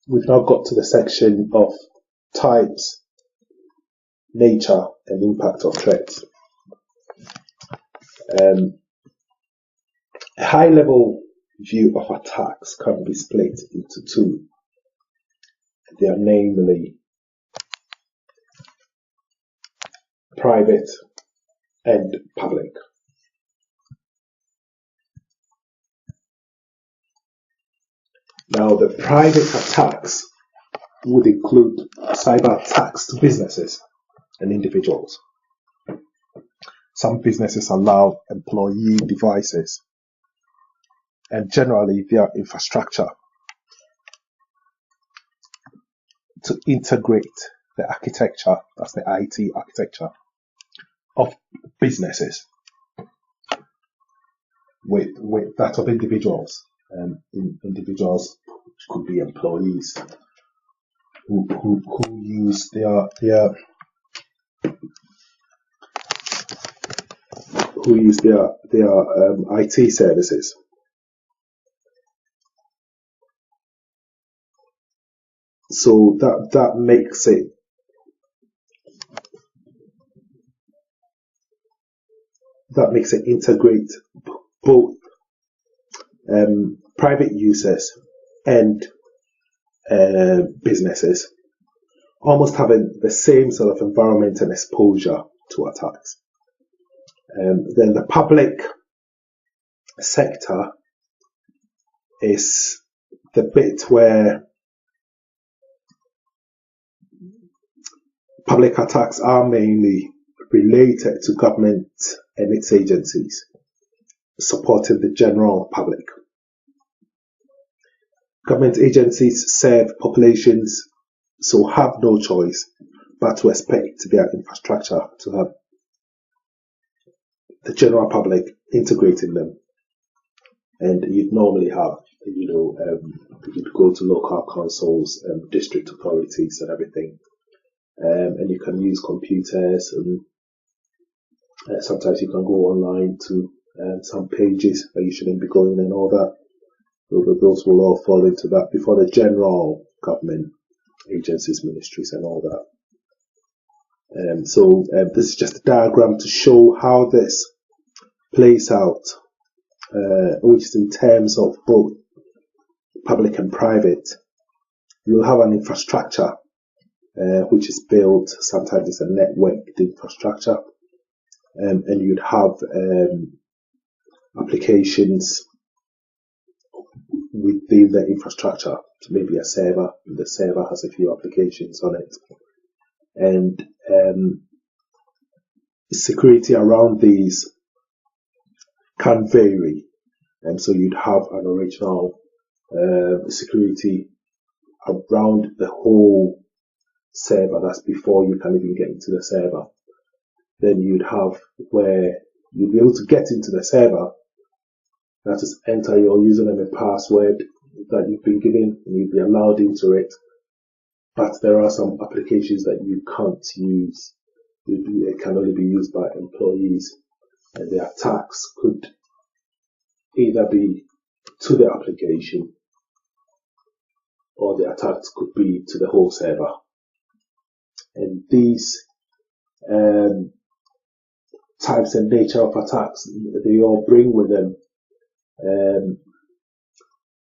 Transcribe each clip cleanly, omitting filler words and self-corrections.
we've now got to the section of types, nature, and impact of threats. A high-level view of attacks can be split into two. They are namely private and public. Now, the private attacks would include cyber attacks to businesses and individuals. Some businesses allow employee devices and generally their infrastructure to integrate the architecture, that's the IT architecture, of businesses with that of individuals. Individuals, which could be employees, who use their IT services. So that makes it integrate both private users and businesses, almost having the same sort of environment and exposure to attacks. Then the public sector is the bit where public attacks are mainly related to government and its agencies, supporting the general public. Government agencies serve populations, so have no choice but to expect their infrastructure to have the general public integrating them. And you'd normally have, you'd go to local councils and district authorities and everything. And you can use computers, and sometimes you can go online to some pages that you shouldn't be going and all that. Those will all fall into that before the general government agencies, ministries, and all that. So this is just a diagram to show how this plays out, which is in terms of both public and private. You'll have an infrastructure which is built, sometimes it's a networked infrastructure, and you'd have applications within the infrastructure, so maybe a server, and the server has a few applications on it, and security around these can vary, and so you'd have an original security around the whole server, that's before you can even get into the server. Then you'd have where you'll be able to get into the server, that is, enter your username and password that you've been given, and you'll be allowed into it. But there are some applications that you can't use. It can only be used by employees, and the attacks could either be to the application, or the attacks could be to the whole server. And these types and nature of attacks, they all bring with them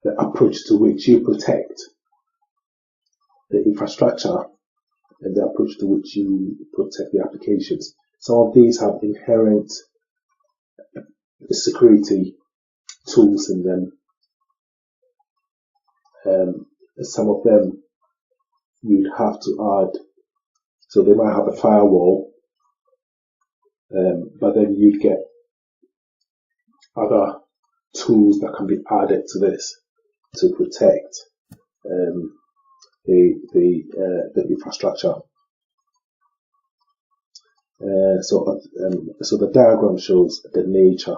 the approach to which you protect the infrastructure and the approach to which you protect the applications. Some of these have inherent security tools in them. Some of them you'd have to add, so they might have a firewall, but then you'd get other tools that can be added to this to protect the infrastructure. So the diagram shows the nature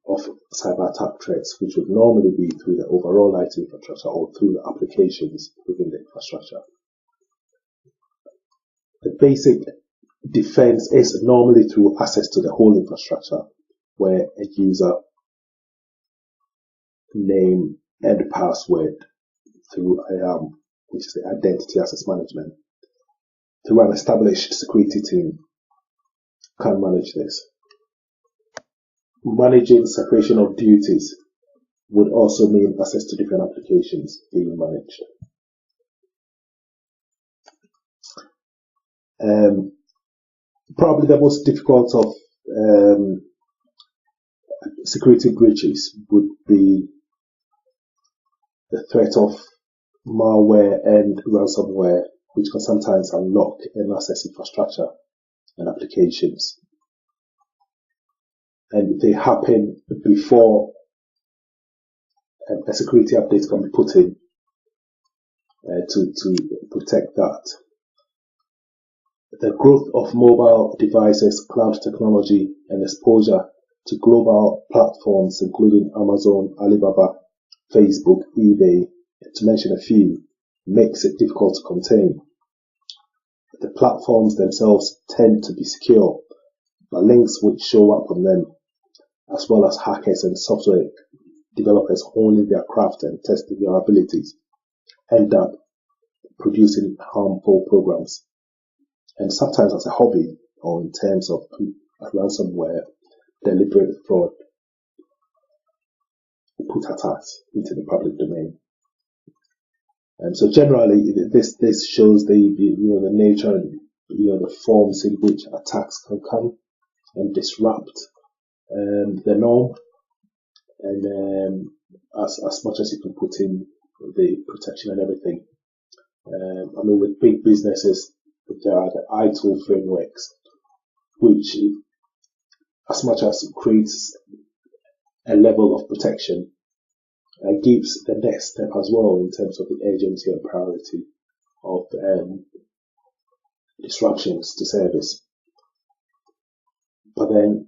of cyber attack threats, which would normally be through the overall IT infrastructure or through the applications within the infrastructure. The basic defense is normally through access to the whole infrastructure, where a user name and password through IAM, which is the Identity Access Management, through an established security team, can manage this. Managing separation of duties would also mean access to different applications being managed. Probably the most difficult of security breaches would be the threat of malware and ransomware, which can sometimes unlock and access infrastructure and applications. And they happen before a security update can be put in to protect that. The growth of mobile devices, cloud technology, and exposure to global platforms including Amazon, Alibaba, Facebook, eBay, to mention a few, makes it difficult to contain. The platforms themselves tend to be secure, but links which show up on them, as well as hackers and software developers honing their craft and testing their abilities, end up producing harmful programs. And sometimes as a hobby, or in terms of ransomware, deliberate fraud, put attacks into the public domain. So generally, this shows the nature and the forms in which attacks can come and disrupt the norm, and as much as you can put in the protection and everything. With big businesses, there are the ITIL frameworks, which, as much as creates a level of protection, gives the next step as well in terms of the urgency and priority of disruptions to service. But then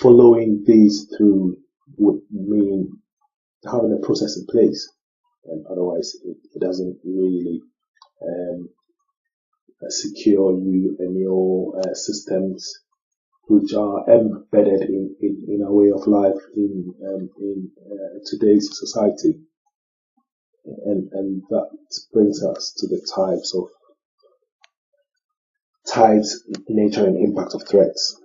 following these through would mean having a process in place, and otherwise it doesn't really secure you and your systems, which are embedded in a way of life in today's society. And that brings us to the types, nature and impact of threats.